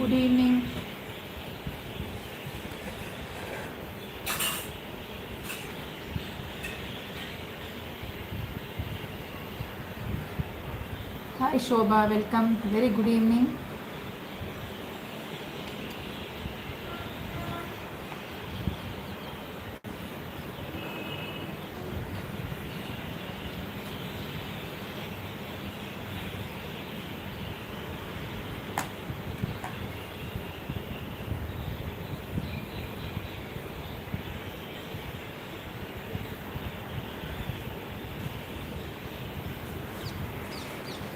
good evening. Hi Shobha, welcome. Very good evening.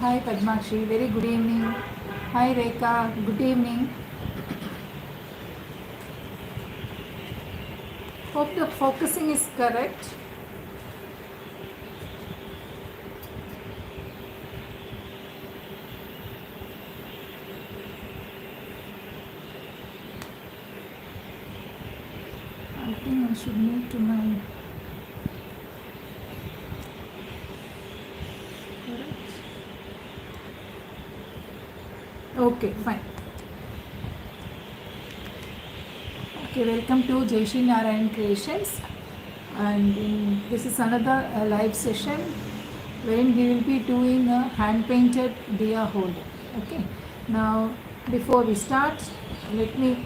Hi Padmakshi, very good evening. Hi Rekha, good evening. Hope the focusing is correct. I think I should move to my correct. Okay, fine. Okay, welcome to Jaishi Narayan Creations. And this is another live session wherein we will be doing a hand painted Diya Holder. Okay, now before we start, let me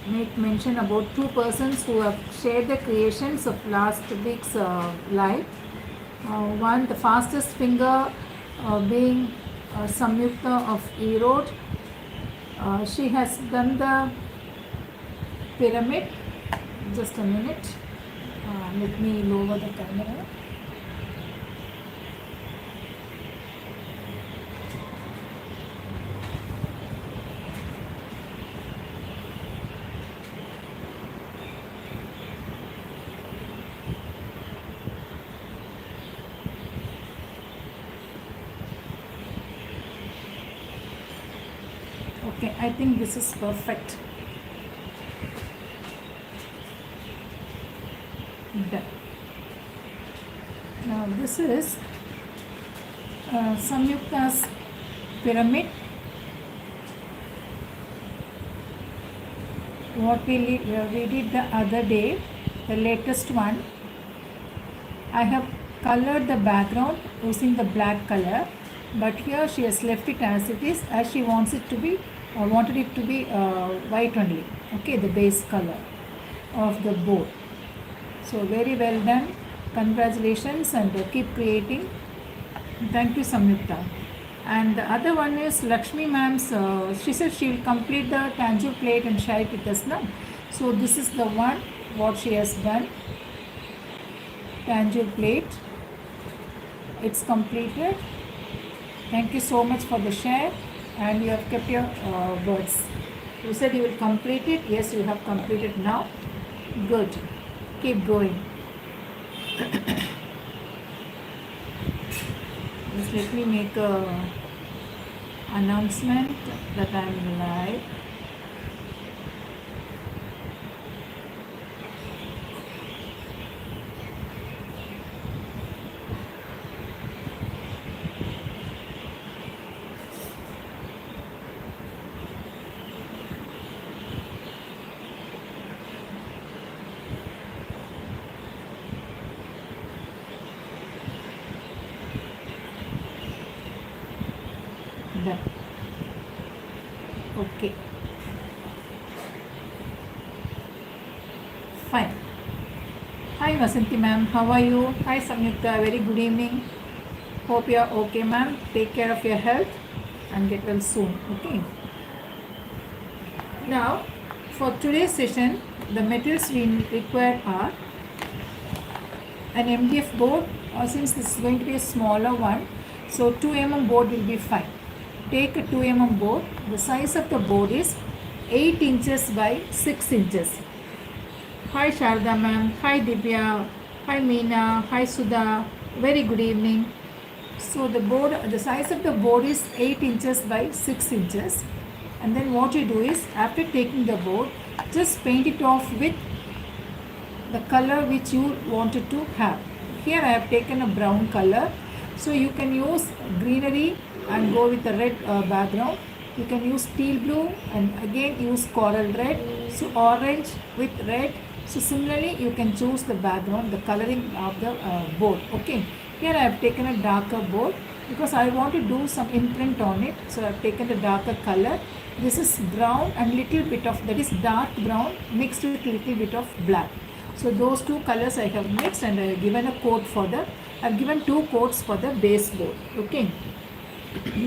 make mention about two persons who have shared the creations of last week's live. One, the fastest finger being Samyukta of Erode. She has done the pyramid. Just a minute. Let me lower the camera. Okay, I think this is perfect. Done. Now this is Samyukta's pyramid. What we did the other day, the latest one. I have colored the background using the black color, but here she has left it as it is, as she wants it to be, wanted it to be white only. Okay, the base color of the board. So very well done. Congratulations, and keep creating. Thank you, Samyukta. And the other one is Lakshmi ma'am's. She said she will complete the tangible plate and share it with us now. So this is the one what she has done. Tangible plate. It's completed. Thank you so much for the share, and you have kept your words. You said you will complete it. Yes, you have completed now. Good. Keep going. Just let me make a announcement that I am live. Done. Okay. Fine. Hi Vasanti ma'am, how are you? Hi Samyukta, very good evening. Hope you are okay ma'am. Take care of your health and get well soon. Okay. Now, for today's session, the materials we require are an MDF board, or since this is going to be a smaller one, so 2 mm board will be fine. Take a 2 mm board. The size of the board is 8 inches by 6 inches. Hi Sharda ma'am, hi Divya, hi Meena, hi Sudha, very good evening. So the size of the board is 8 inches by 6 inches. And then what you do is, after taking the board, just paint it off with the color which you wanted to have. Here I have taken a brown color, so you can use greenery and go with a red background. You can use teal blue and again use coral red. So orange with red. So similarly you can choose the background, the coloring of the board. Okay. Here I have taken a darker board because I want to do some imprint on it. So I have taken the darker color. This is brown and little bit of, that is dark brown mixed with little bit of black. So those two colors I have mixed and I have given a coat for the, I have given two coats for the base board. Okay.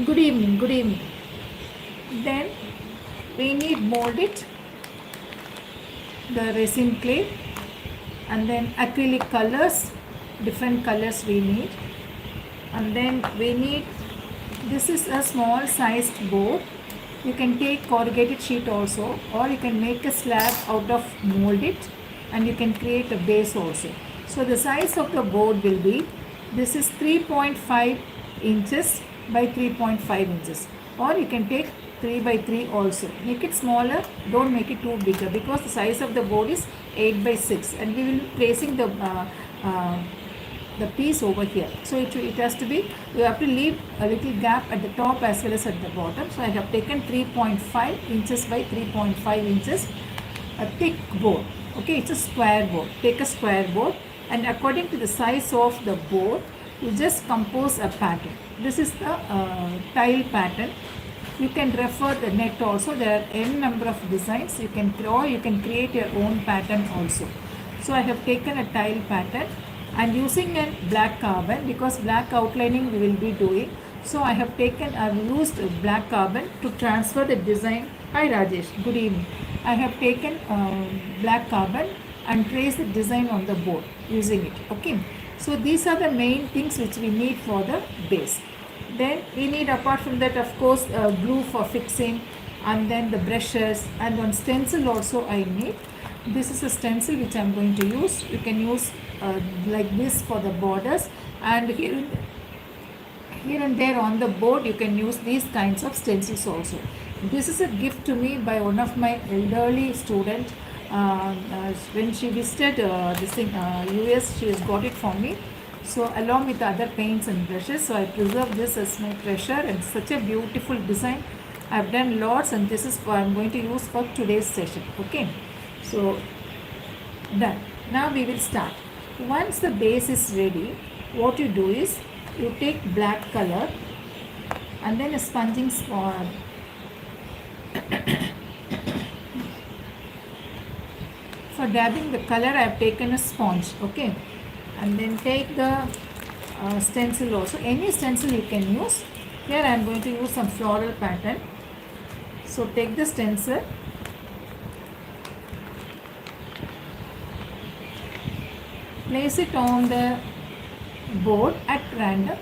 Good evening, good evening. Then we need mold it, the resin clay, and then acrylic colors, different colors we need, and then we need, this is a small sized board. You can take corrugated sheet also, or you can make a slab out of mold it and you can create a base also. So the size of the board will be, this is 3.5 inches by 3.5 inches, or you can take 3 by 3 also. Make it smaller, don't make it too bigger, because the size of the board is 8 by 6 and we will be placing the piece over here. So it has to be, you have to leave a little gap at the top as well as at the bottom. So I have taken 3.5 inches by 3.5 inches, a thick board. Okay, it's a square board. Take a square board and according to the size of the board, you just compose a pattern. This is the tile pattern. You can refer the net also. There are n number of designs you can draw. You can create your own pattern also. So I have taken a tile pattern and using a black carbon, because black outlining we will be doing. So I have used black carbon to transfer the design. Hi Rajesh, good evening. I have taken black carbon and traced the design on the board using it. Okay. So these are the main things which we need for the base. Then we need, apart from that, of course, glue for fixing, and then the brushes, and one stencil also I need. This is a stencil which I am going to use. You can use like this for the borders, and here and there on the board you can use these kinds of stencils also. This is a gift to me by one of my elderly students. When she visited US, she has got it for me. So along with other paints and brushes, so I preserve this as my treasure, and such a beautiful design. I have done lots, and this is what I am going to use for today's session. Okay, so done. Now we will start. Once the base is ready, what you do is you take black color and then a sponging spot. For dabbing the color, I have taken a sponge. Okay. And then take the stencil also. Any stencil you can use. Here I am going to use some floral pattern. So take the stencil. Place it on the board at random.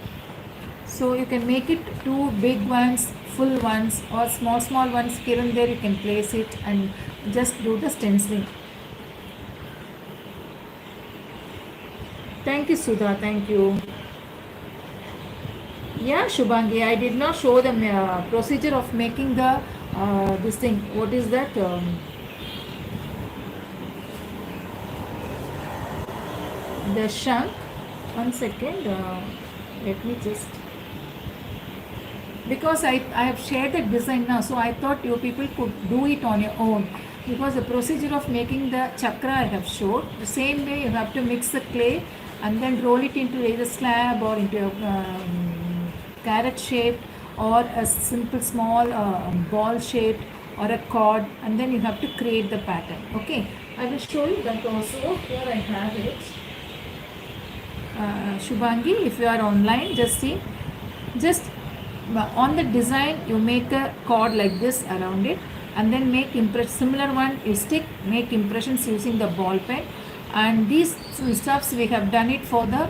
So you can make it two big ones, full ones, or small ones. Here and there you can place it and just do the stenciling. Thank you, Sudha. Thank you. Yeah, Shubhangi, I did not show the procedure of making the this thing. What is that? The shank. 1 second. Let me just. Because I have shared the design now, so I thought you people could do it on your own. Because the procedure of making the chakra I have showed. The same way you have to mix the clay and then roll it into either slab or into a carrot shape, or a simple small ball shape, or a cord, and then you have to create the pattern. Okay, I will show you that also. Here I have it. Shubhangi, if you are online, just see. Just on the design, you make a cord like this around it, and then make similar one. You stick, make impressions using the ball pen. And these stuffs we have done it for the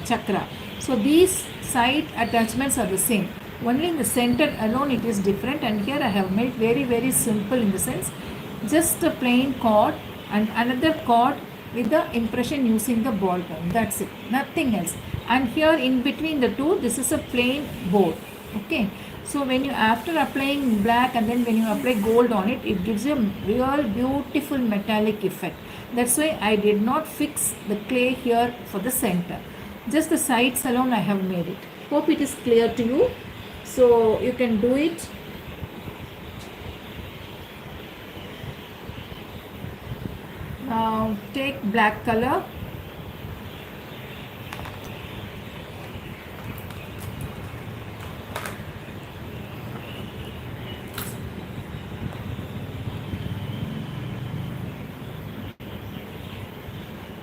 chakra. So these side attachments are the same. Only in the center alone it is different, and here I have made very simple in the sense just a plain cord and another cord with the impression using the ball pen. That's it, nothing else. And here in between the two, this is a plain board. Okay. So when you, after applying black and then when you apply gold on it, it gives you a real beautiful metallic effect. That's why I did not fix the clay here for the center. Just the sides alone I have made it. Hope it is clear to you. So you can do it. Now take black color.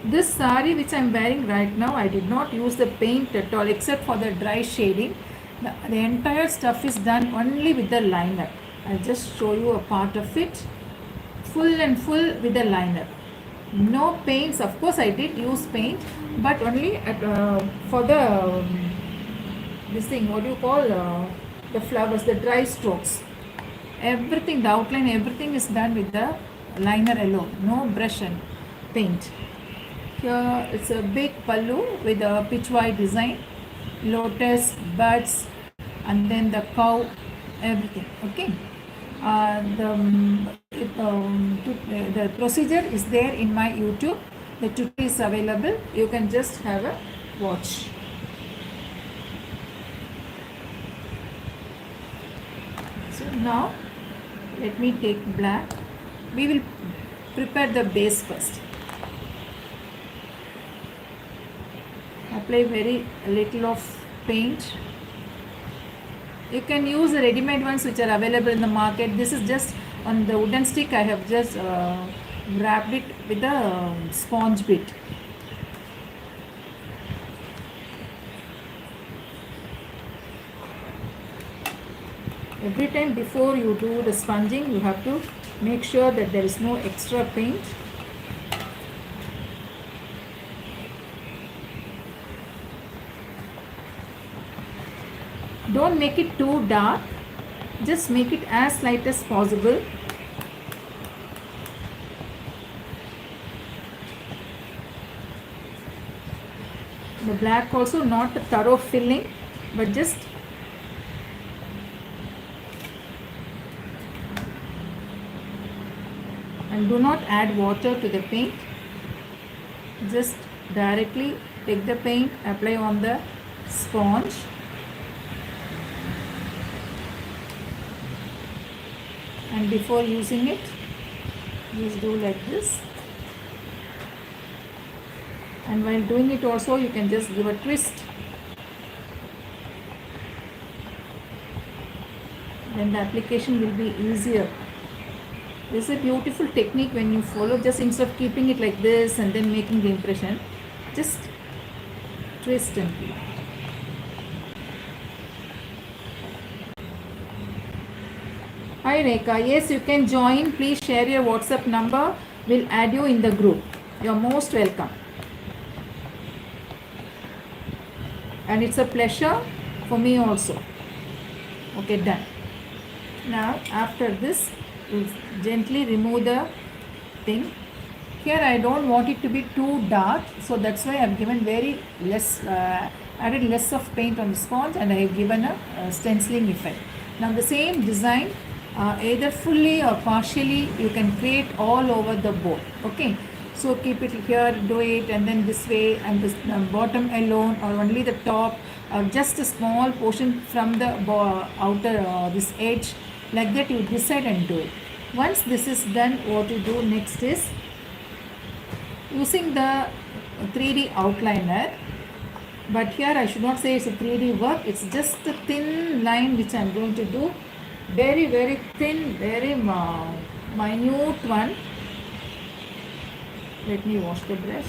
This saree which I am wearing right now, I did not use the paint at all except for the dry shading. The entire stuff is done only with the liner. I'll just show you a part of it. Full and full with the liner. No paints. Of course I did use paint, but only at, for the this thing, what do you call, the flowers, the dry strokes. Everything, the outline, everything is done with the liner alone. No brush and paint. Here it's a big pallu with a pitch white design, lotus, buds, and then the cow, everything. Okay. The procedure is there in my YouTube. The tutorial is available. You can just have a watch. So now let me take black. We will prepare the base first. Apply very little of paint. You can use the ready-made ones which are available in the market. This is just on the wooden stick. I have just wrapped it with a sponge bit. Every time before you do the sponging, you have to make sure that there is no extra paint. Don't make it too dark, just make it as light as possible. The black also not a thorough filling, but just and do not add water to the paint. Just directly take the paint, apply on the sponge. And before using it, just do like this. And while doing it also, you can just give a twist. Then the application will be easier. This is a beautiful technique when you follow, just instead of keeping it like this and then making the impression, just twist and keep. Hi Rekha, yes, you can join. Please share your WhatsApp number. We'll add you in the group. You're most welcome. And it's a pleasure for me also. Okay, done. Now after this, we'll gently remove the thing. Here I don't want it to be too dark, so that's why I've given very less, added less of paint on the sponge, and I have given a stenciling effect. Now the same design, either fully or partially, you can create all over the board. Okay, so keep it here, do it, and then this way, and this bottom alone, or only the top, or just a small portion from the outer this edge, like that you decide and do it. Once this is done, what you do next is using the 3D outliner. But here I should not say it's a 3D work, it's just a thin line which I am going to do. Very, very thin, very minute one. Let me wash the brush.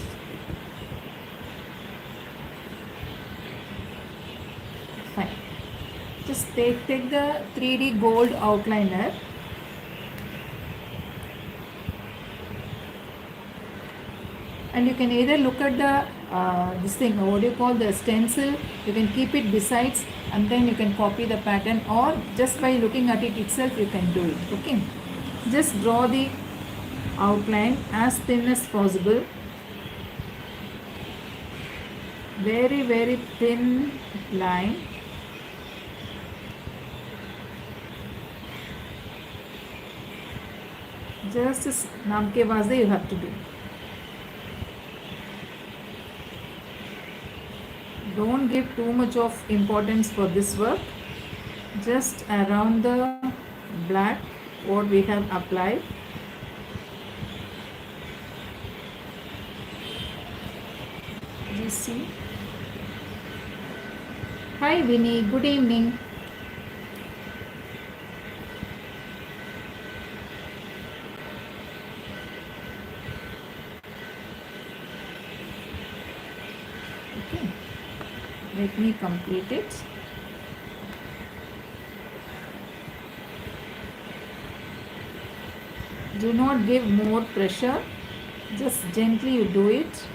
Fine. Just take the 3D gold outliner. And you can either look at the this thing, what do you call, the stencil, you can keep it besides, and then you can copy the pattern, or just by looking at it itself you can do it. Okay, just draw the outline as thin as possible, very, very thin line. Just as naam ke vaste you have to do. Don't give too much of importance for this work. just around the black what we have applied. You see. Hi Vinny, good evening. Okay, let me complete it. Do not give more pressure, just gently you do it.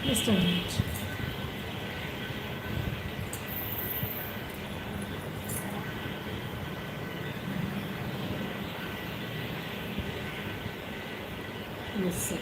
Just a minute. Yes, sir.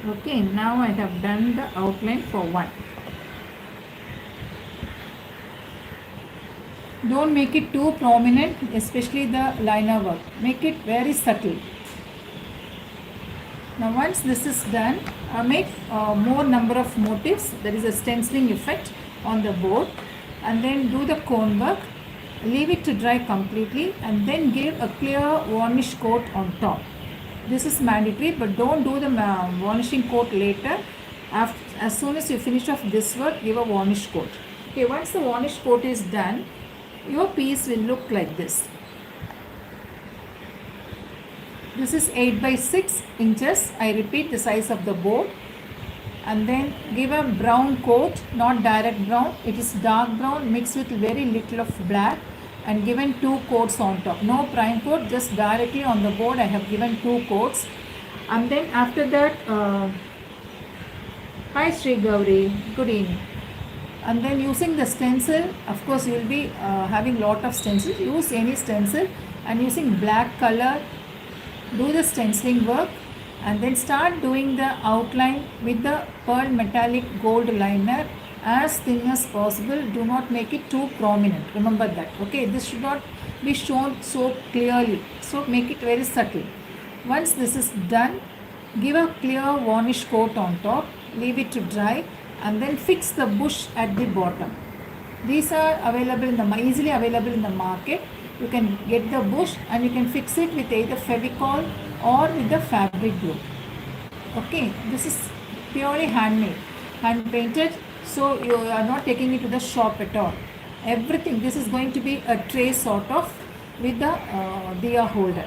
Okay, now I have done the outline for one. Don't make it too prominent, especially the liner work. Make it very subtle. Now once this is done, make more number of motifs. There is a stenciling effect on the board, and then do the cone work. Leave it to dry completely and then give a clear varnish coat on top. This is mandatory, but don't do the varnishing coat later. As soon as you finish off this work, give a varnish coat. Okay, once the varnish coat is done, your piece will look like this. This is 8 by 6 inches. I repeat the size of the board. And then give a brown coat, not direct brown. It is dark brown mixed with very little of black, and given 2 coats on top. No prime coat, just directly on the board I have given 2 coats. And then after that, hi Sri Gauri, good evening. And then using the stencil, of course you will be having lot of stencils. Use any stencil and using black color, do the stenciling work, and then start doing the outline with the pearl metallic gold liner as thin as possible. Do not make it too prominent, remember that. Okay, this should not be shown so clearly, so make it very subtle. Once this is done, give a clear varnish coat on top, leave it to dry, and then fix the bush at the bottom. These are available in the easily available in the market. You can get the bush and you can fix it with either Fevicol or with the fabric glue. Okay, this is purely handmade, hand painted, so you are not taking it to the shop at all. Everything, this is going to be a tray sort of with the Diya holder.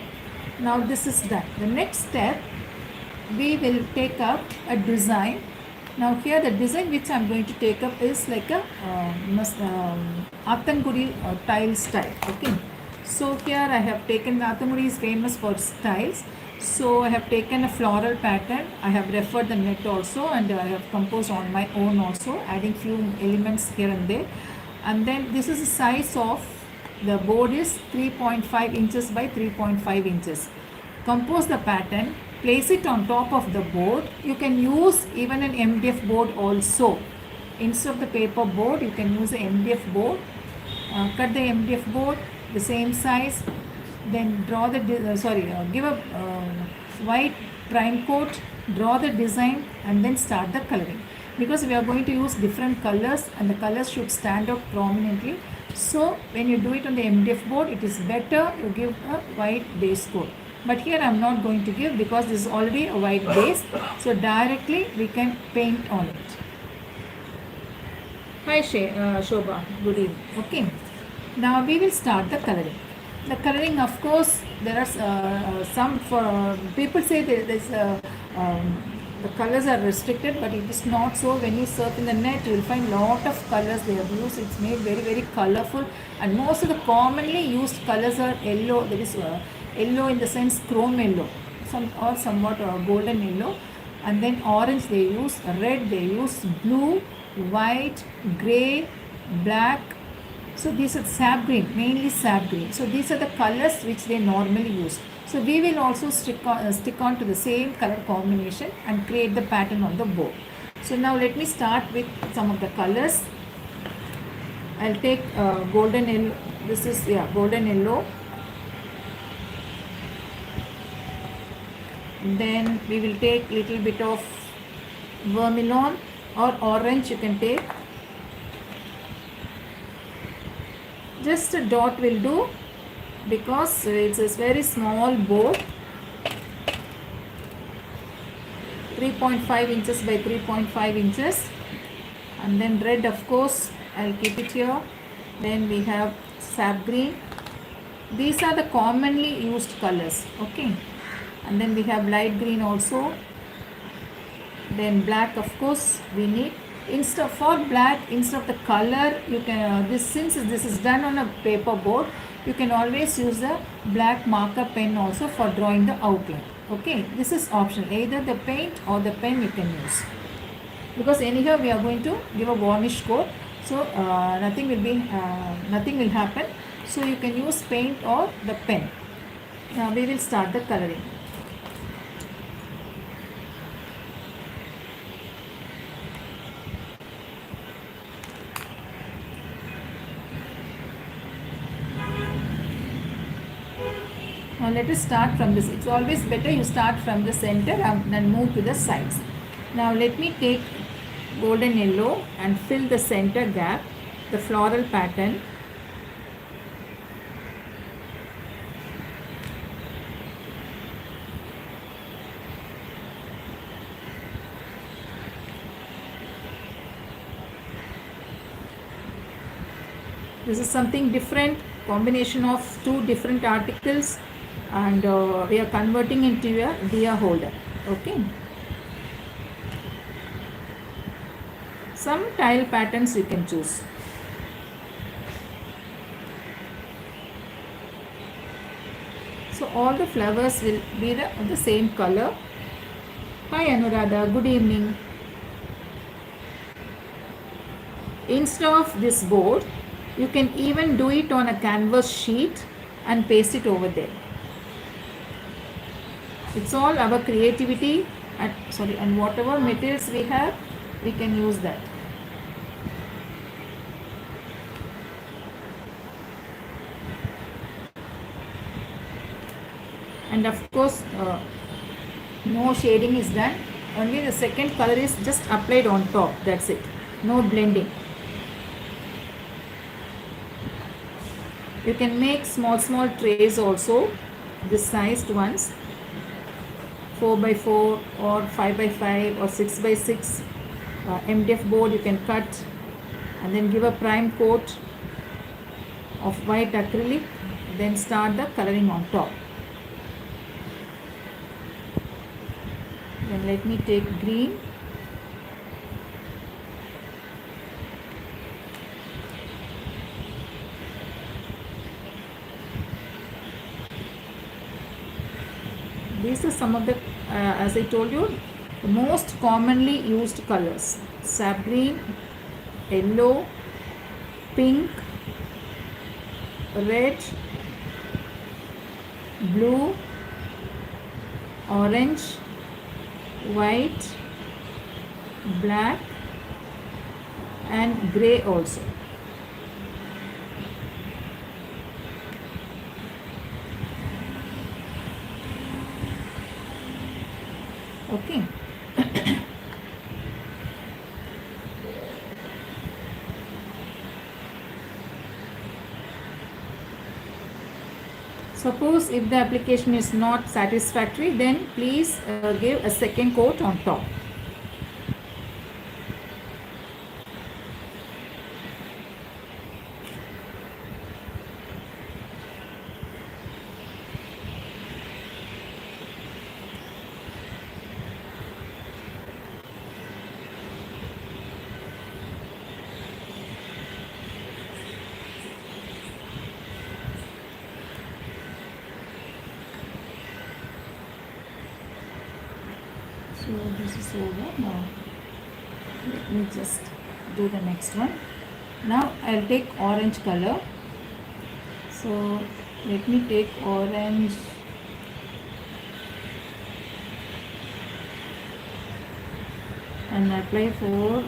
Now this is done. The next step, we will take up a design. Now here the design which I am going to take up is like a Athangudi tile style. Okay, so here I have taken, Athangudi is famous for styles. So I have taken a floral pattern. I have referred the net also, and I have composed on my own also, adding few elements here and there. And then this is the size of the board is 3.5 inches by 3.5 inches. Compose the pattern, place it on top of the board. You can use even an MDF board also. Instead of the paper board, you can use an MDF board. Cut the MDF board the same size. Then draw the give a white prime coat, draw the design, and then start the coloring. Because we are going to use different colors and the colors should stand out prominently. So when you do it on the MDF board, it is better you give a white base coat. But here I am not going to give because this is already a white base. So directly we can paint on it. Hi Shobha, good evening. Okay, now we will start the coloring. The coloring, of course, there are some for people say there is the colors are restricted, but it is not so. When you surf in the net, you will find lot of colors they have used. It's made very, very colorful, and most of the commonly used colors are yellow. That is yellow in the sense chrome yellow, somewhat golden yellow, and then orange they use, red they use, blue, white, grey, black. So these are sap green, mainly sap green. So these are the colors which they normally use. So we will also stick on to the same color combination and create the pattern on the board. So now let me start with some of the colors. I'll take golden yellow. This is golden yellow. Then we will take little bit of vermilion or orange you can take. Just a dot will do because it's a very small board, 3.5 inches by 3.5 inches. And then red, of course, I'll keep it here. Then we have sap green. These are the commonly used colors, okay. And then we have light green also. Then black, of course, we need. Instead of the color, you can since this is done on a paper board, you can always use a black marker pen also for drawing the outline. Okay, this is optional. Either the paint or the pen you can use. Because anyhow we are going to give a varnish coat, so nothing will happen. So you can use paint or the pen. Now we will start the coloring. Now let us start from this. It's always better you start from the center and then move to the sides. Now let me take golden yellow and fill the center gap, the floral pattern. This is something different, combination of two different articles, and we are converting into a Diya holder. Okay. Some tile patterns you can choose. So all the flowers will be the same color. Hi Anuradha, good evening. Instead of this board, you can even do it on a canvas sheet and paste it over there. It's all our creativity and whatever materials we have, we can use that. And of course, no shading is done. Only the second color is just applied on top. That's it. No blending. You can make small trays also, this sized ones, 4x4 or 5x5 or 6x6. MDF board you can cut and then give a prime coat of white acrylic, then start the coloring on top. Then let me take green. These are some of the, as I told you, the most commonly used colors: sap green, yellow, pink, red, blue, orange, white, black and grey also. Okay. Suppose if the application is not satisfactory, then please give a second coat on top. So this is over. Now let me just do the next one. Now I'll take orange color. So let me take orange and apply for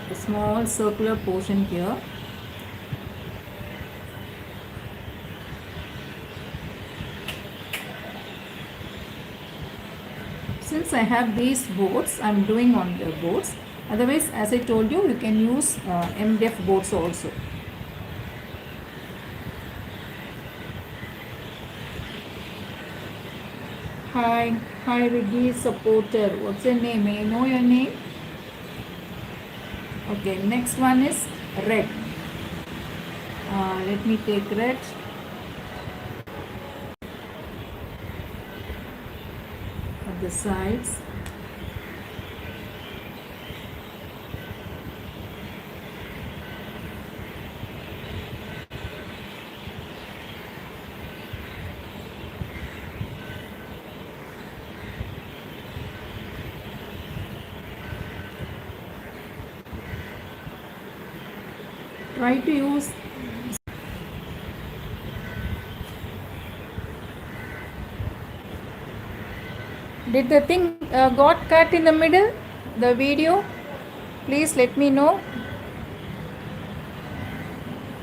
a small circular portion here. Since I have these boards, I am doing on the boards. Otherwise, as I told you, you can use MDF boards also. Hi Riggy supporter. What's your name? May I know your name? Okay, next one is red. Let me take red. At the sides. Try to use. Did the thing got cut in the middle? The video? Please let me know.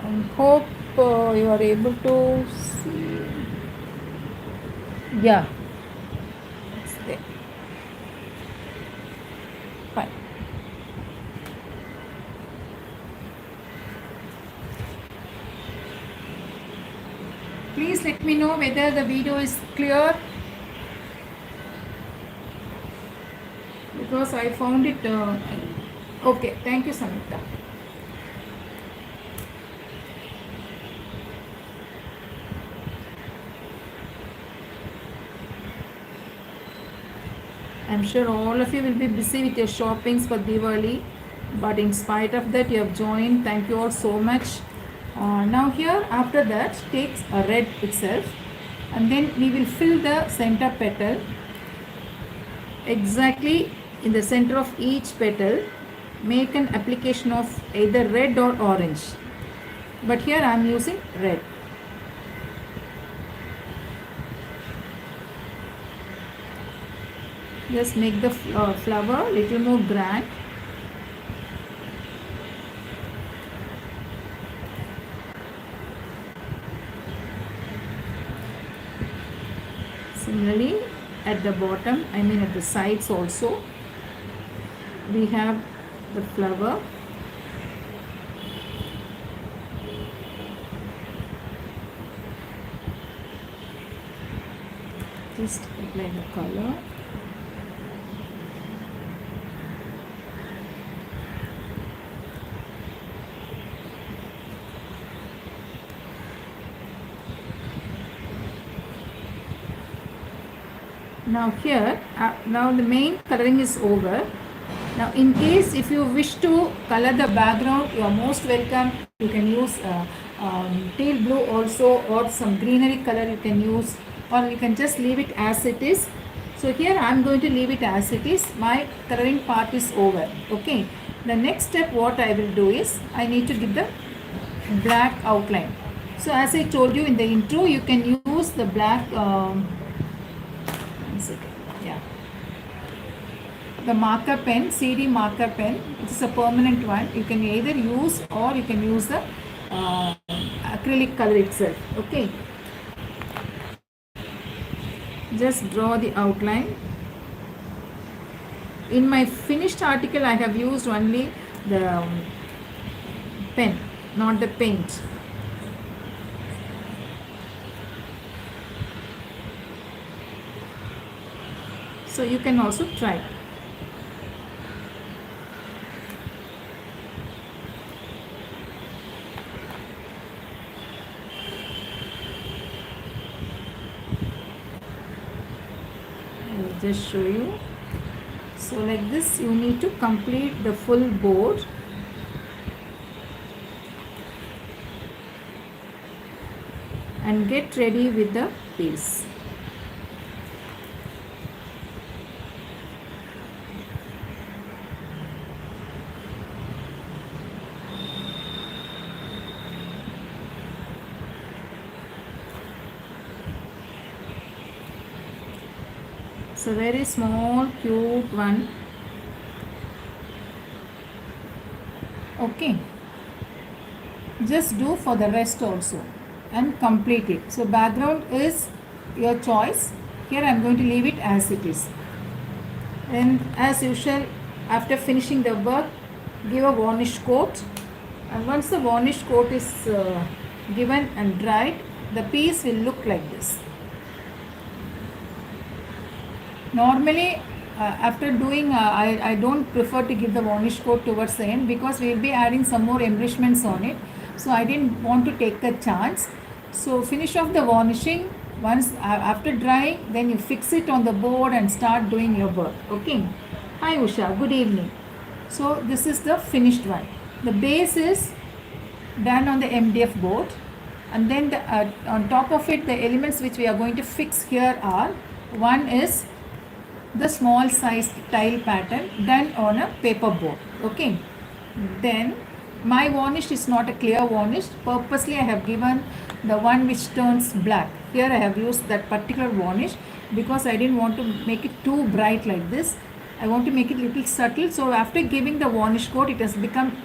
I hope you are able to see. Yeah. It's there. Fine. Please let me know whether the video is clear. Because I found it okay. Thank you, Samita. I'm sure all of you will be busy with your shoppings for Diwali, but in spite of that, you have joined. Thank you all so much. Now here, after that, takes a red itself, and then we will fill the center petal exactly in the center of each petal. Make an application of either red or orange, but here I am using red. Just make the flower little more grand. Similarly, at the bottom, I mean at the sides also, we have the flower. Just apply the color. Now here, now the main coloring is over. Now in case if you wish to color the background, you are most welcome. You can use teal blue also, or some greenery color you can use, or you can just leave it as it is. So here I am going to leave it as it is. My coloring part is over. Okay. The next step what I will do is I need to give the black outline. So as I told you in the intro, you can use the black yeah, the marker pen, CD marker pen. It is a permanent one. You can either use, or you can use the acrylic color itself. Okay, just draw the outline. In my finished article I have used only the pen, not the paint. So you can also try. I will just show you. So like this you need to complete the full board. And get ready with the piece. So very small cute one. Okay, just do for the rest also and complete it. So background is your choice. Here I am going to leave it as it is. And as usual, after finishing the work, give a varnish coat. And once the varnish coat is given and dried, the piece will look like this. Normally, after doing, I don't prefer to give the varnish coat towards the end because we will be adding some more embellishments on it. So I didn't want to take a chance. So finish off the varnishing. Once after drying, then you fix it on the board and start doing your work. Okay. Hi Usha, good evening. So this is the finished one. The base is done on the MDF board, and then on top of it, the elements which we are going to fix here are, one is the small size tile pattern done on a paper board. Okay, then my varnish is not a clear varnish. Purposely I have given the one which turns black. Here I have used that particular varnish because I didn't want to make it too bright like this. I want to make it little subtle. So after giving the varnish coat, it has become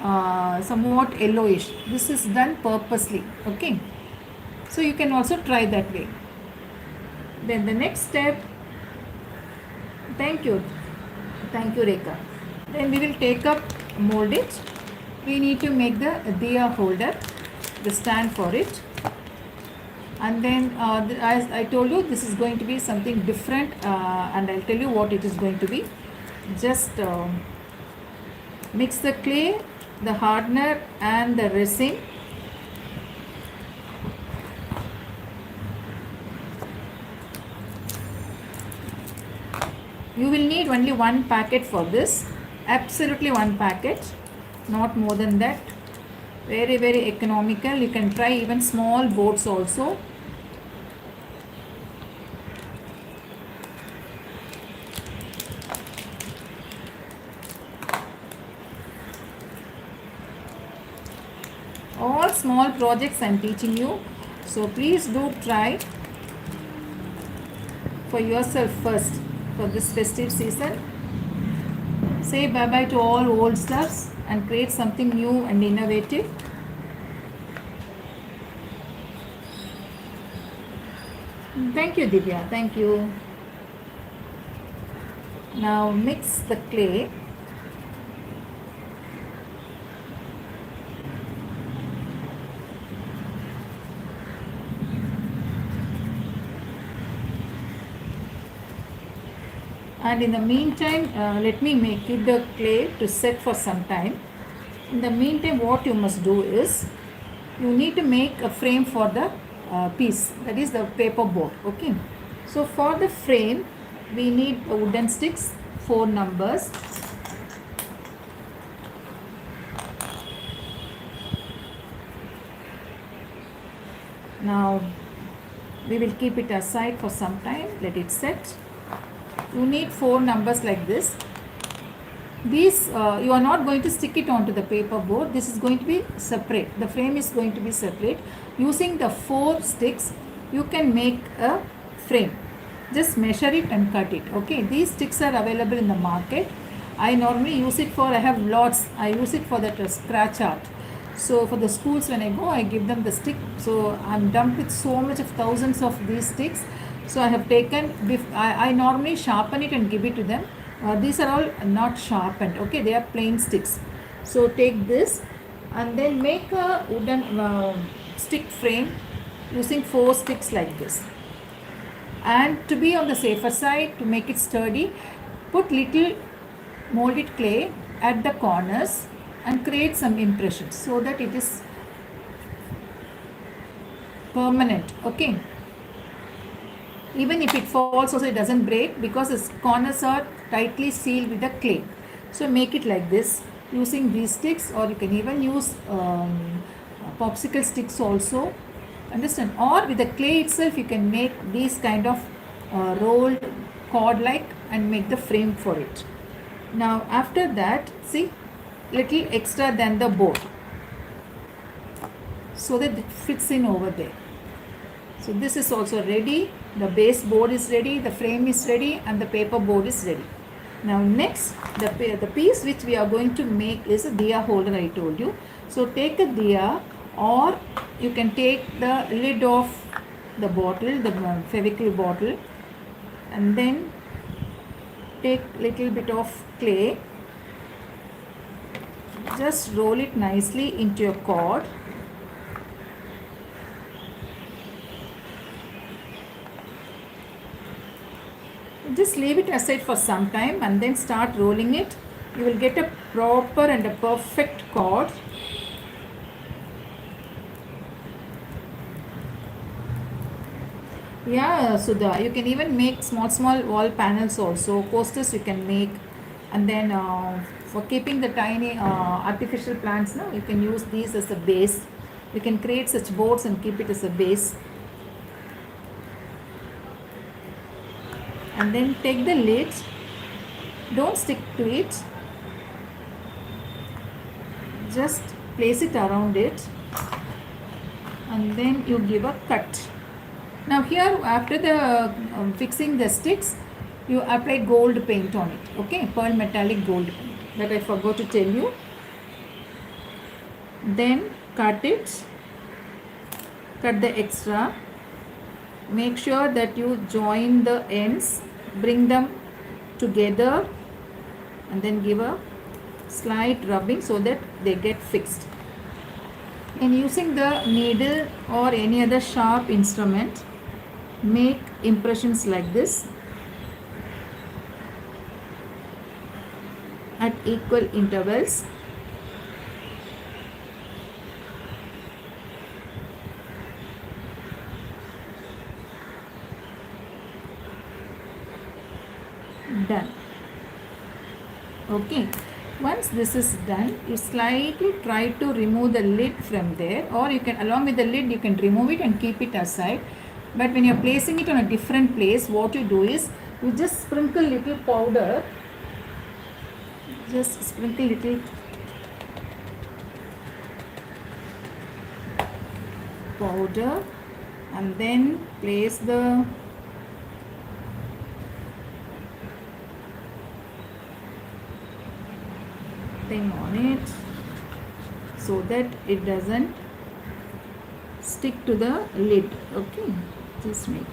somewhat yellowish. This is done purposely. Okay, so you can also try that way. Then the next step, thank you Rekha. Then we will take up, mold it. We need to make the Diya holder, the stand for it. And then as I told you, this is going to be something different, and I'll tell you what it is going to be. Just mix the clay, the hardener and the resin. You will need only one packet for this, absolutely one packet, not more than that. Very, very economical. You can try even small boats also. All small projects I am teaching you, so please do try for yourself first for this festive season. Say bye bye to all old stuffs and create something new and innovative. Thank you Divya, thank you. Now mix the clay. And in the meantime, let me make it the clay to set for some time. In the meantime, what you must do is, you need to make a frame for the piece, that is the paper board. Okay, so for the frame we need wooden sticks, 4 numbers. Now we will keep it aside for some time, let it set. You need 4 numbers like this. These you are not going to stick it onto the paper board. This is going to be separate. The frame is going to be separate. Using the 4 sticks, you can make a frame. Just measure it and cut it. Okay, these sticks are available in the market. I normally use it for, I have lots. I use it for that scratch art. So for the schools, when I go, I give them the stick. So I'm dumped with so much of thousands of these sticks. So I have taken, I normally sharpen it and give it to them. These are all not sharpened. Okay, they are plain sticks. So take this and then make a wooden stick frame using 4 sticks like this. And to be on the safer side, to make it sturdy, put little molded clay at the corners and create some impressions so that it is permanent. Okay, even if it falls also, it doesn't break because the corners are tightly sealed with the clay. So make it like this using these sticks, or you can even use popsicle sticks also, understand, or with the clay itself you can make these kind of rolled cord like and make the frame for it. Now after that, see, little extra than the board so that it fits in over there. So this is also ready. The base board is ready, the frame is ready, and the paper board is ready. Now next, the piece which we are going to make is a Diya holder, I told you. So take a Diya, or you can take the lid of the bottle, the Fevicryl bottle, and then take little bit of clay. Just roll it nicely into your cord. Just leave it aside for some time and then start rolling it. You will get a proper and a perfect cord. Yeah, Sudha, you can even make small wall panels also. Coasters you can make, and then for keeping the tiny artificial plants, no, you can use these as a base. You can create such boards and keep it as a base. And then take the lid, don't stick to it, just place it around it, and then you give a cut. Now here, after the fixing the sticks, you apply gold paint on it, okay, pearl metallic gold paint, that I forgot to tell you. Then cut it, cut the extra, make sure that you join the ends, bring them together, and then give a slight rubbing so that they get fixed. And using the needle or any other sharp instrument, make impressions like this at equal intervals. Done. Okay, once this is done, you slightly try to remove the lid from there, or you can, along with the lid, you can remove it and keep it aside. But when you're placing it on a different place, what you do is you just sprinkle little powder, just sprinkle little powder, and then place the thing on it so that it doesn't stick to the lid. Okay, just make it.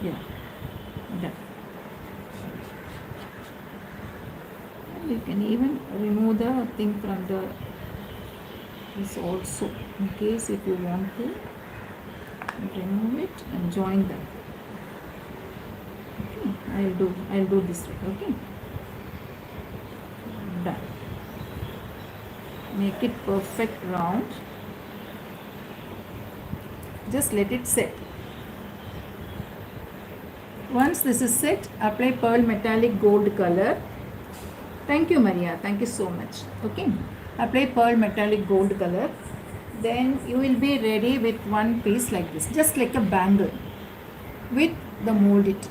Yeah, done. And you can even remove the thing from the this also, in case if you want to remove it and join them. Okay, I'll do this way. Okay, done. Make it perfect round. Just let it set. Once this is set, apply pearl metallic gold color. Thank you, Maria. Thank you so much. Okay, apply pearl metallic gold color. Then you will be ready with one piece like this, just like a bangle with the mold it.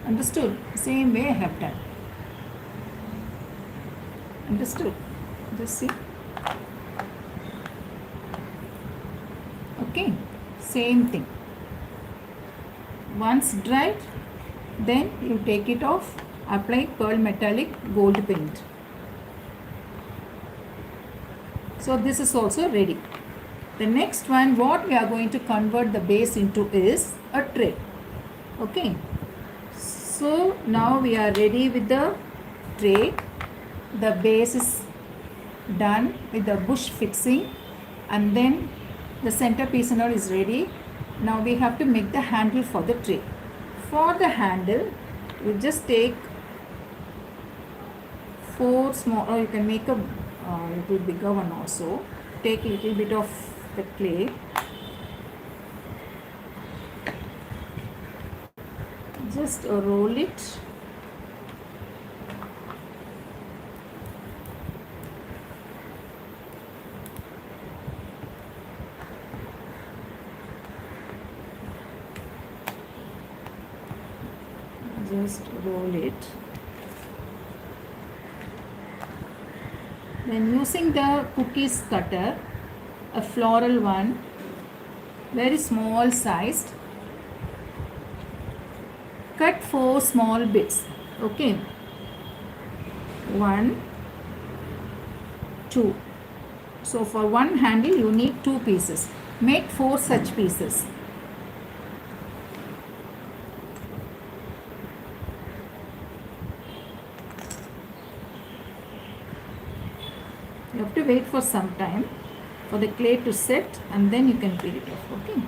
Understood? Same way I have done. Understood? Just see. Okay, same thing. Once dried, then you take it off, apply pearl metallic gold paint. So this is also ready. The next one, what we are going to convert the base into is a tray. Okay, so now we are ready with the tray. The base is done with the bush fixing, and then the centerpiece and all is ready. Now we have to make the handle for the tray. For the handle, you just take 4 small, or you can make a little bigger one also. Take a little bit of the clay, just roll it. Just roll it. Then using the cookies cutter, a floral one, very small sized, cut 4 small bits. Okay, 1, 2. So for one handle you need 2 pieces. Make 4 such pieces. You have to wait for some time for the clay to set, and then you can peel it off. Okay.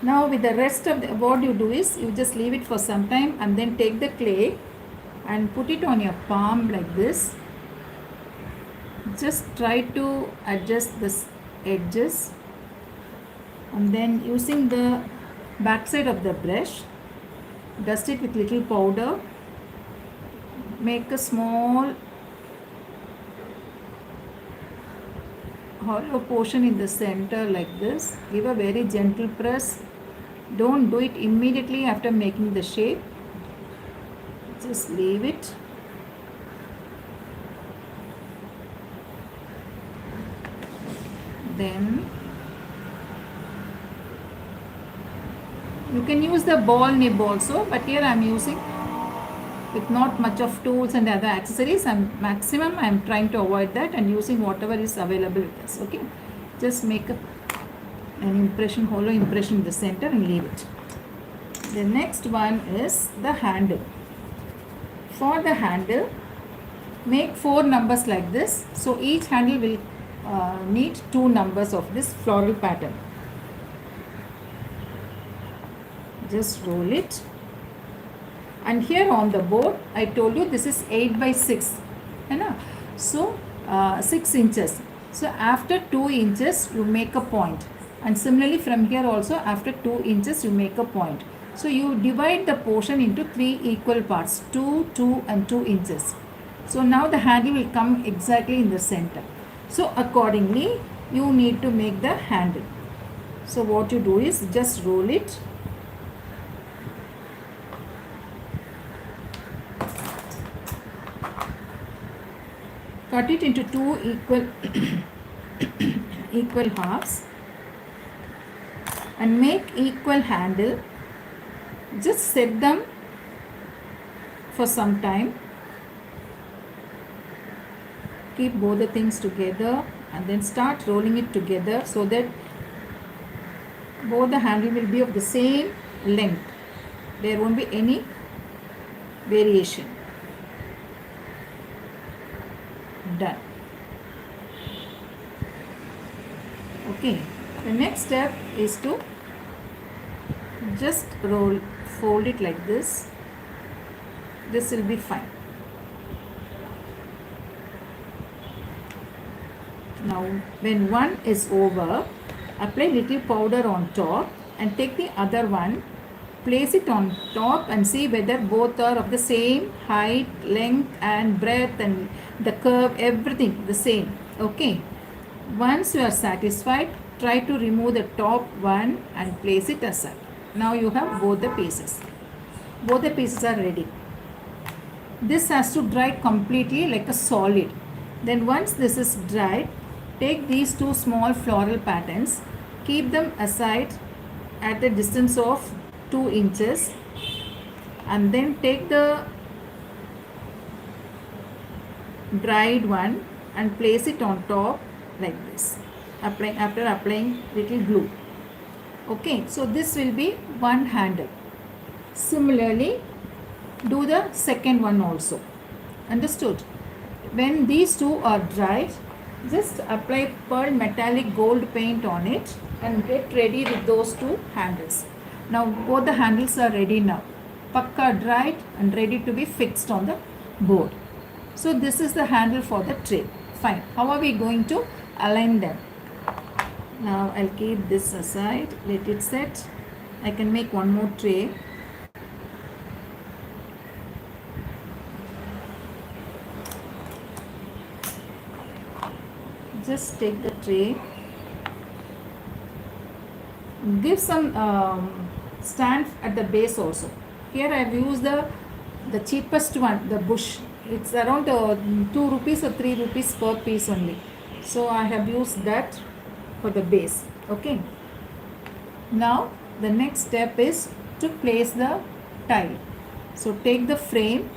Now with the rest of what you do is you just leave it for some time and then take the clay and put it on your palm like this. Just try to adjust this edges, and then using the back side of the brush, dust it with little powder. Make a small hollow portion in the center like this. Give a very gentle press. Don't do it immediately after making the shape. Just leave it. Then you can use the ball nib also, but here I am using with not much of tools and other accessories. I am trying to avoid that and using whatever is available with us. Okay, just make an impression, hollow impression in the center and leave it. The next one is the handle. For the handle, make 4 numbers like this. So each handle will need 2 numbers of this floral pattern. Just roll it. And here on the board, I told you this is 8 by 6. So 6 inches. So after 2 inches, you make a point. And similarly from here also, after 2 inches, you make a point. So you divide the portion into 3 equal parts, 2, 2 and 2 inches. So now the handle will come exactly in the center. So accordingly, you need to make the handle. So what you do is just roll it. Cut it into 2 equal halves and make equal handle. Just set them for some time. Keep both the things together and then start rolling it together so that both the handle will be of the same length. There won't be any variation. Done. Okay, the next step is to just fold it like this. This will be fine. Now when one is over, apply little powder on top and take the other one, place it on top and see whether both are of the same height, length and breadth and the curve, everything the same. Okay. Once you are satisfied, try to remove the top one and place it aside. Now you have both the pieces. Both the pieces are ready. This has to dry completely like a solid. Then once this is dried, take these 2 small floral patterns, keep them aside at a distance of 2 inches and then take the dried one and place it on top like this, after applying little glue. Okay, so this will be one handle. Similarly, do the second one also. Understood? When these 2 are dried, just apply pearl metallic gold paint on it and get ready with those 2 handles. Now both the handles are ready now. Pakka dried and ready to be fixed on the board. So this is the handle for the tray. Fine. How are we going to align them? Now I'll keep this aside. Let it set. I can make one more tray. Just take the tray. Give some stand at the base also. Here I have used the cheapest one, the bush. It's around 2 rupees or 3 rupees per piece only. So I have used that for the base. Okay. Now the next step is to place the tile. So take the frame,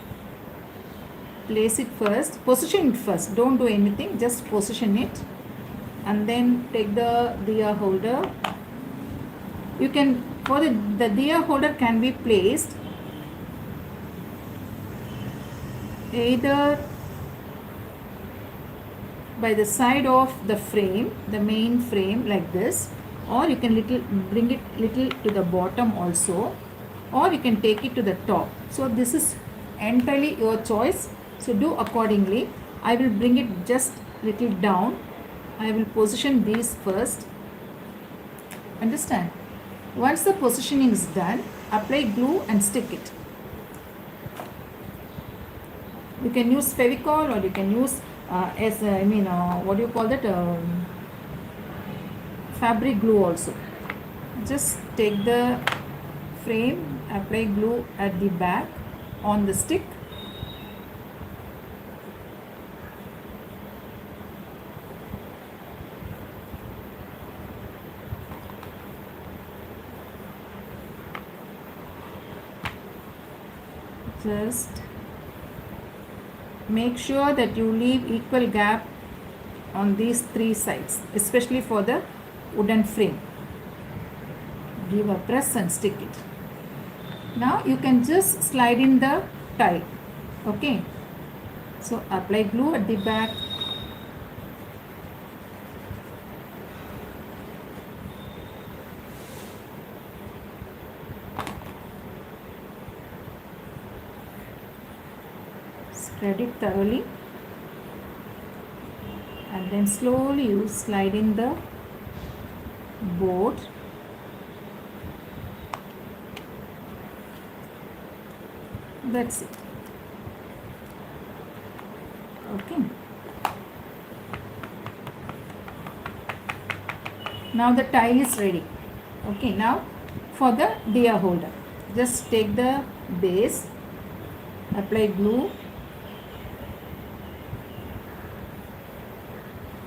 place it first, position it first, don't do anything, just position it, and then take the Diya holder. You can, for the Diya holder can be placed either by the side of the frame, the main frame like this, or you can bring it little to the bottom also, or you can take it to the top. So this is entirely your choice, so do accordingly. I will bring it just little down. I will position these first. Understand? Once the positioning is done, apply glue and stick it. You can use Fevicol, or you can use what do you call that, fabric glue also. Just take the frame, apply glue at the back on the stick, just make sure that you leave equal gap on these three sides, especially for the wooden frame. Give a press and stick it. Now you can just slide in the tile. Okay, so apply glue at the back, spread it thoroughly, and then slowly you slide in the board. That's it. Okay. Now the tile is ready. Okay, now for the Diya holder, just take the base, apply glue.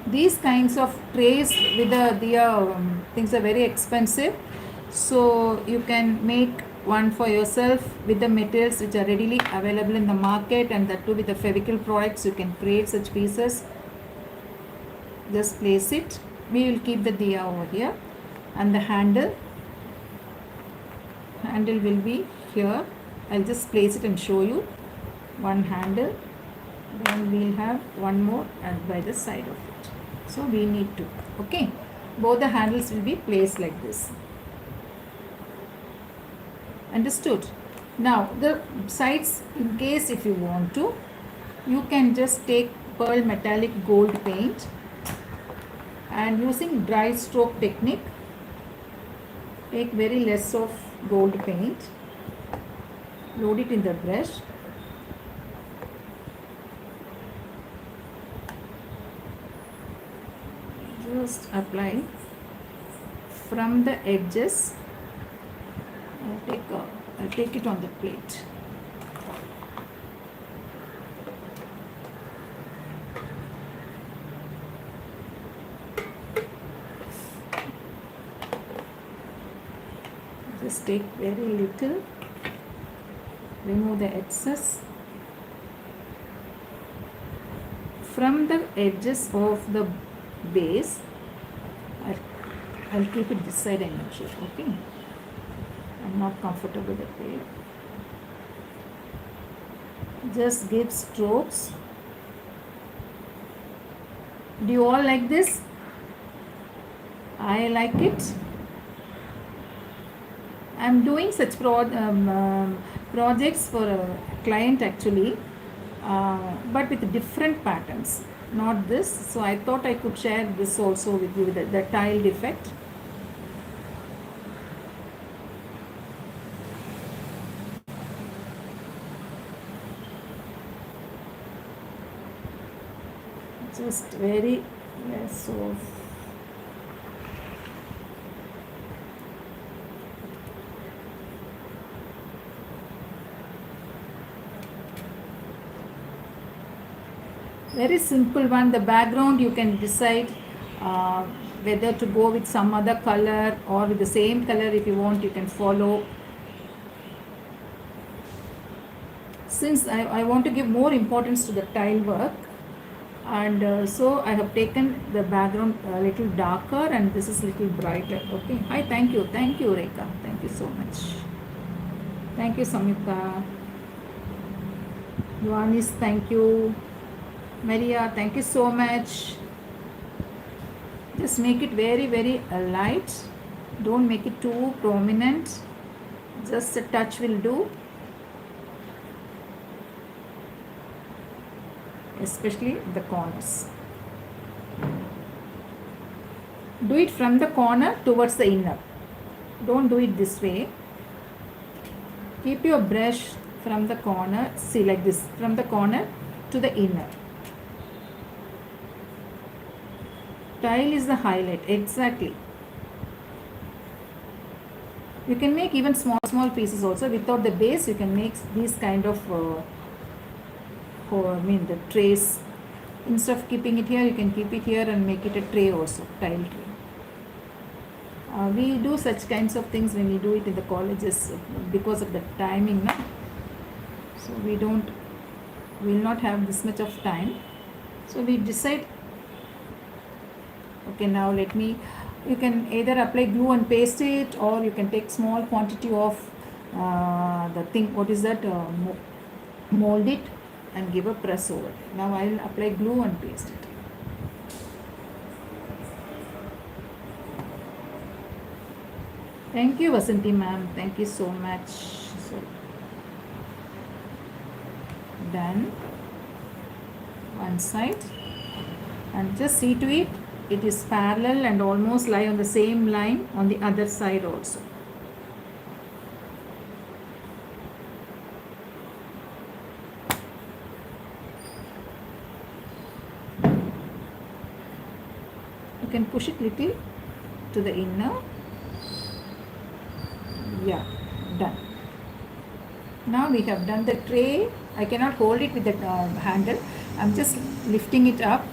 These kinds of trays with the Diya things are very expensive, so you can make one for yourself with the materials which are readily available in the market, and that too with the Fevicol products you can create such pieces. Just place it. We will keep the Diya over here, and the handle will be here. I'll just place it and show you. One handle, then we'll have one more and by the side of it. So we need two. Okay, both the handles will be placed like this. Understood? Now the sides, in case if you want to, you can just take pearl metallic gold paint, and using dry stroke technique, take very less of gold paint, load it in the brush, just apply from the edges. I'll take it on the plate. Just take very little, remove the excess. From the edges of the base, I'll keep it this side and make sure. Okay, I'm not comfortable that way. Just give strokes. Do you all like this? I like it. I'm doing such projects for a client actually, but with different patterns, not this. So I thought I could share this also with you, the tiled effect. Just very less of very simple one. The background you can decide whether to go with some other color or with the same color. If you want, you can follow. since I want to give more importance to the tile work, and so I have taken the background a little darker and this is little brighter. Okay. Hi, thank you, Rekha, thank you so much. Thank you, Samyukta. Yohanis, thank you. Maria, thank you so much. Just make it very, very light. Don't make it too prominent. Just a touch will do. Especially the corners. Do it from the corner towards the inner. Don't do it this way. Keep your brush from the corner, see like this, from the corner to the inner. Tile is the highlight, exactly. You can make even small pieces also. Without the base, you can make these kind of the trays. Instead of keeping it here, you can keep it here and make it a tray also, tile tray. We do such kinds of things when we do it in the colleges because of the timing, no? So we will not have this much of time. So we decide, okay, now you can either apply glue and paste it, or you can take small quantity of the thing, what is that, mold it and give a press over it. Now I will apply glue and paste it. Thank you, Vasanti ma'am. Thank you so much. So, done one side, and just see to it, it is parallel and almost lie on the same line on the other side also. You can push it little to the inner. Yeah, done. Now we have done the tray. I cannot hold it with the handle. I'm just lifting it up,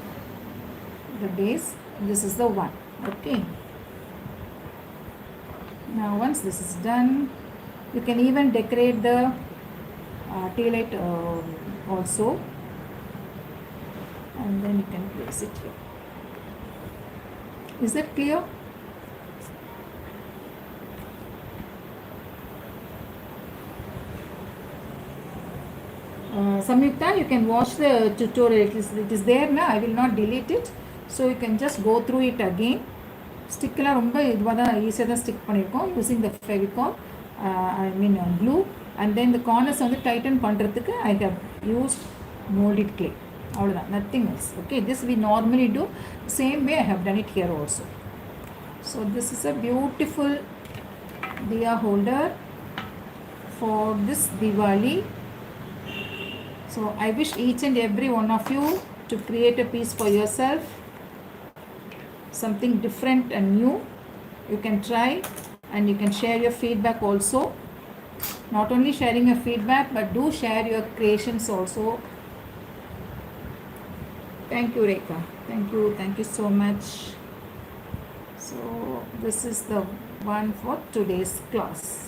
the base. This is the one. Okay. Now once this is done, you can even decorate the tea light also, and then you can place it here. Is that clear? Samyukta, you can watch the tutorial. It is there now. I will not delete it. So you can just go through it again. Stick la romba idvada easy da stick pannirkom using the Fevicol, glue, and then the corners on the tighten pandradhukku I have used molded clay. Avladha, nothing else. Okay, this we normally do. Same way I have done it here also. So this is a beautiful Diya holder for this Diwali. So I wish each and every one of you to create a piece for yourself, something different and new. You can try and you can share your feedback also. Not only sharing your feedback, but do share your creations also. Thank you, Rekha. Thank you so much. So this is the one for today's class.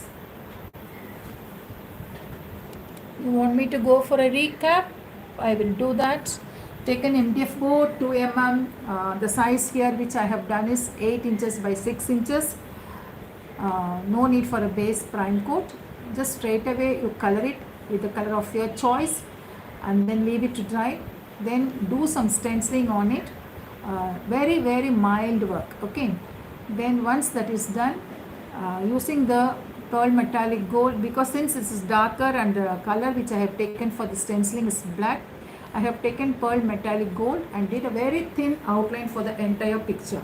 You want me to go for a recap? I will do that. Take an MDF board, 2 mm. The size here which I have done is 8 inches by 6 inches. No need for a base prime coat. Just straight away you color it with the color of your choice and then leave it to dry. Then do some stenciling on it. Very, very mild work. Okay. Then once that is done, using the pearl metallic gold, because since this is darker and the color which I have taken for the stenciling is black, I have taken pearl metallic gold and did a very thin outline for the entire picture.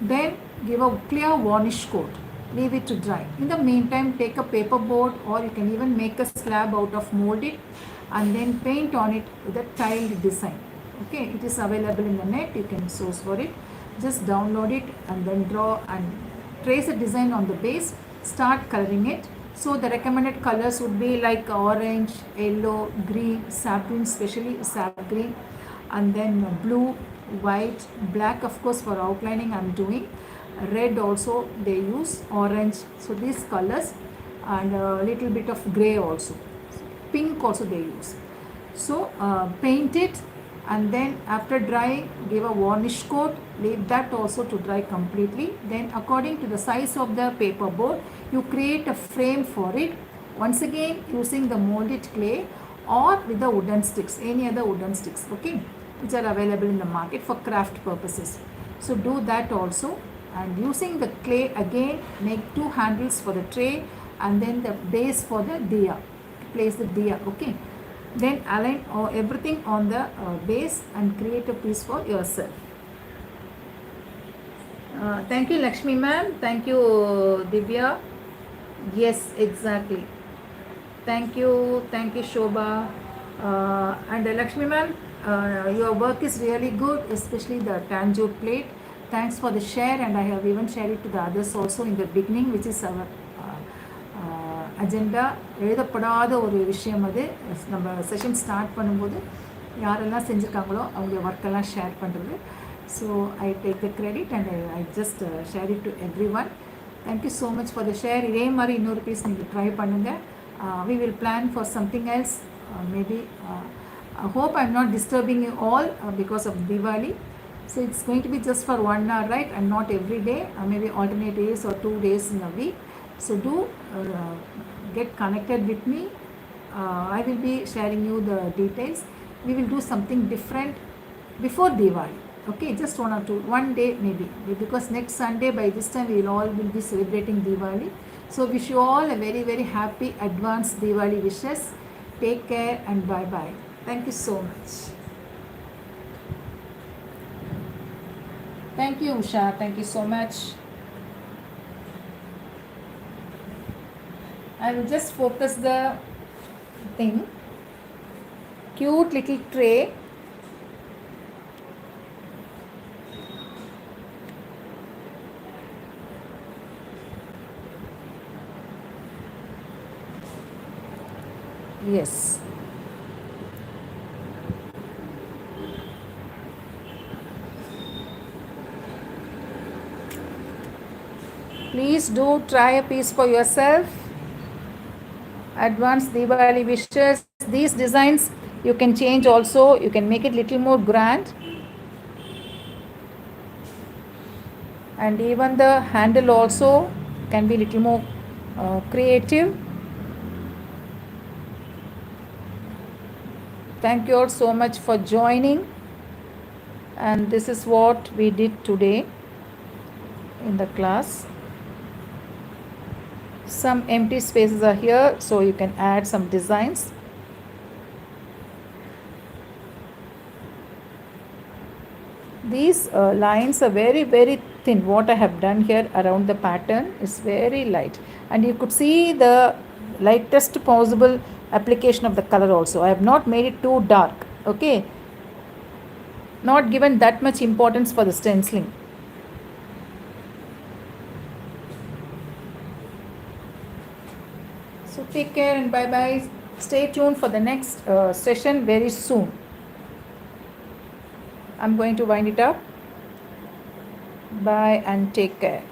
Then give a clear varnish coat. Leave it to dry. In the meantime, take a paper board, or you can even make a slab out of mold it and then paint on it with a tiled design. Okay, it is available in the net. You can source for it. Just download it and then draw and trace a design on the base. Start coloring it. So the recommended colors would be like orange, yellow, green, sap green, especially sap green, and then blue, white, black of course for outlining I'm doing. Red also they use, orange. So these colors and a little bit of grey also. pink also they use. So paint it, and then after drying give a varnish coat, leave that also to dry completely. Then according to the size of the paper board, you create a frame for it, once again using the molded clay or with the wooden sticks, any other wooden sticks, okay, which are available in the market for craft purposes. So do that also, and using the clay again make two handles for the tray and then the base for the diya, place the diya, okay. Then align everything on the base and create a piece for yourself. Thank you Lakshmi ma'am, thank you Divya. Yes, exactly. Thank you Shobha. And Lakshmi ma'am, your work is really good, especially the tanjore plate. Thanks for the share, and I have even shared it to the others also in the beginning, which is our agenda. எழுதப்படாத ஒரு விஷயம் அது. நம்ம session start பண்ணும்போது யாரெல்லாம் செஞ்சுருக்காங்களோ அவங்க ஒர்க்கெல்லாம் share பண்ணுறது. So I take the credit and I just share it to every one. Thank you so much for the share. இதே மாதிரி இன்னொரு பீஸ் நீங்கள் ட்ரை பண்ணுங்கள். We will plan for something else. Maybe I hope I'm not disturbing you all because of Diwali. So it's going to be just for 1 hour, right? And not every day. Maybe alternate days or 2 days in a week. So do get connected with me. I will be sharing you the details. We will do something different before Diwali. Okay, just 1 or 2, 1 day maybe, because next Sunday by this time we will be celebrating Diwali. So wish you all a very very happy advanced Diwali wishes. Take care and bye bye. Thank you so much. Thank you Usha, thank you so much. I will just focus the thing. Cute little tray. Yes. Please do try a piece for yourself. Advanced Diwali wishes. These designs you can change also. You can make it little more grand. And even the handle also can be little more creative. Thank you all so much for joining. And this is what we did today in the class. Some empty spaces are here, so you can add some designs. These lines are very very thin. What I have done here around the pattern is very light, and you could see the lightest possible application of the color also. I have not made it too dark, okay, not given that much importance for the stenciling. So take care and bye bye. Stay tuned for the next session very soon. I'm going to wind it up. Bye and take care.